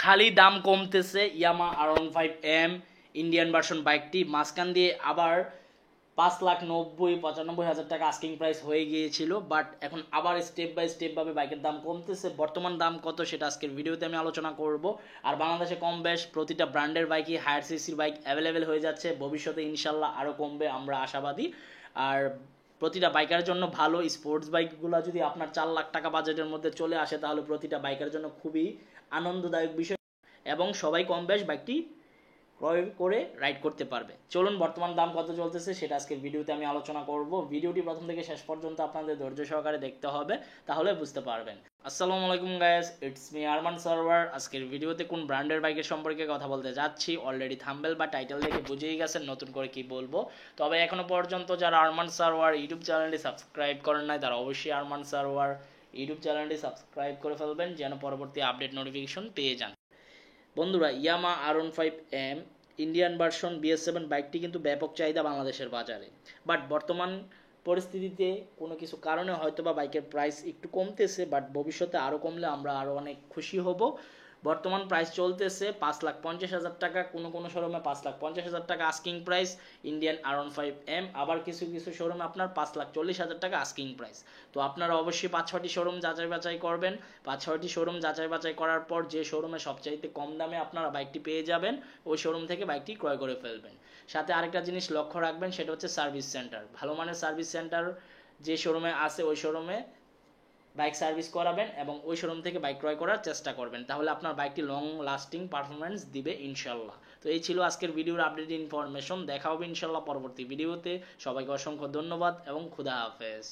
খালি দাম কমতেছে। ইয়ামা R15M ইন্ডিয়ান ভার্সন বাইকটি মাঝখান দিয়ে আবার 5,90,95,000 টাকা আস্কিং প্রাইস হয়ে গিয়েছিল, বাট এখন আবার স্টেপ বাই স্টেপ ভাবে বাইকের দাম কমতেছে। বর্তমান দাম কত সেটা আজকের ভিডিওতে আমি আলোচনা করব। আর বাংলাদেশে কম বেশ প্রতিটা ব্র্যান্ডের বাইকই হায়ার সিসির বাইক অ্যাভেলেবেল হয়ে যাচ্ছে, ভবিষ্যতে ইনশাল্লাহ আরও কমবে, আমরা আশাবাদী। আর প্রতিটা বাইকের জন্য ভালো স্পোর্টস বাইকগুলো যদি আপনার 4 লাখ টাকা বাজেটের মধ্যে চলে আসে তাহলে প্রতিটা বাইকের জন্য খুবই আনন্দদায়ক বিষয় এবং সবাই কম বেশ বাইকটি ক্রয় করে রাইড করতে পারবে। চলুন বর্তমান দাম কত চলতেছে সেটা আজকের ভিডিওতে আমি আলোচনা করব। ভিডিওটি প্রথম থেকে শেষ পর্যন্ত আপনাদের ধৈর্য সহকারে দেখতে হবে, তাহলে বুঝতে পারবেন। আসসালামু আলাইকুম guys, it's me Arman server. আজকের ভিডিওতে কোন ব্র্যান্ডের বাইকের সম্পর্কে কথা বলতে যাচ্ছি অলরেডি থাম্বনেল বা টাইটেল দেখে বুঝেই গেছেন নতুন করে কি বলবো। তবে এখনো পর্যন্ত যারা আরমান সার্ভার ইউটিউব চ্যানেলটি সাবস্ক্রাইব করেন নাই তারা অবশ্যই আরমান সার্ভার ইউটিউব চ্যানেলটি সাবস্ক্রাইব করে ফেলবেন যেন পরবর্তী আপডেট নোটিফিকেশন পেয়ে যান। বন্ধুরা, ইয়ামা R15M ইন্ডিয়ান ভার্সন BS7 বাইকটি কিন্তু ব্যাপক চাহিদা বাংলাদেশের বাজারে, বাট বর্তমান পরিস্থিতিতে কোনো কিছু কারণে হয়তো বা বাইকের প্রাইস একটু কমতেছে, বাট ভবিষ্যতে আরও কমলে আমরা আরও অনেক খুশি হব। বর্তমান প্রাইস চলতেছে 5,50,000 টাকা, কোনো কোনো শোরুমে 5,50,000 টাকা আস্কিং প্রাইস ইন্ডিয়ান R15M, আবার কিছু কিছু শোরুমে আপনার 5,40,000 টাকা আস্কিং প্রাইস। তো আপনারা অবশ্যই 5-6টি শোরুম যাচাই বাছাই করবেন। 5-6টি শোরুম যাচাই বাছাই করার পর যে শোরুমে সবচাইতে কম দামে আপনারা বাইকটি পেয়ে যাবেন ওই শোরুম থেকে বাইকটি ক্রয় করে ফেলবেন। সাথে আরেকটা জিনিস লক্ষ্য রাখবেন, সেটা হচ্ছে সার্ভিস সেন্টার। ভালো মানের সার্ভিস সেন্টার যে শোরুমে আছে ওই শোরুমে বাইক সার্ভিস করাবেন এবং ওই শোরুম থেকে বাইক ক্রয় করার চেষ্টা করবেন, তাহলে আপনার বাইকটি লং লাস্টিং পারফরমেন্স দিবে ইনশাল্লাহ। তো এই ছিল আজকের ভিডিওর আপডেট ইনফরমেশন। দেখা হবে ইনশাল্লাহ পরবর্তী ভিডিওতে। সবাইকে অসংখ্য ধন্যবাদ এবং খুদা হাফেজ।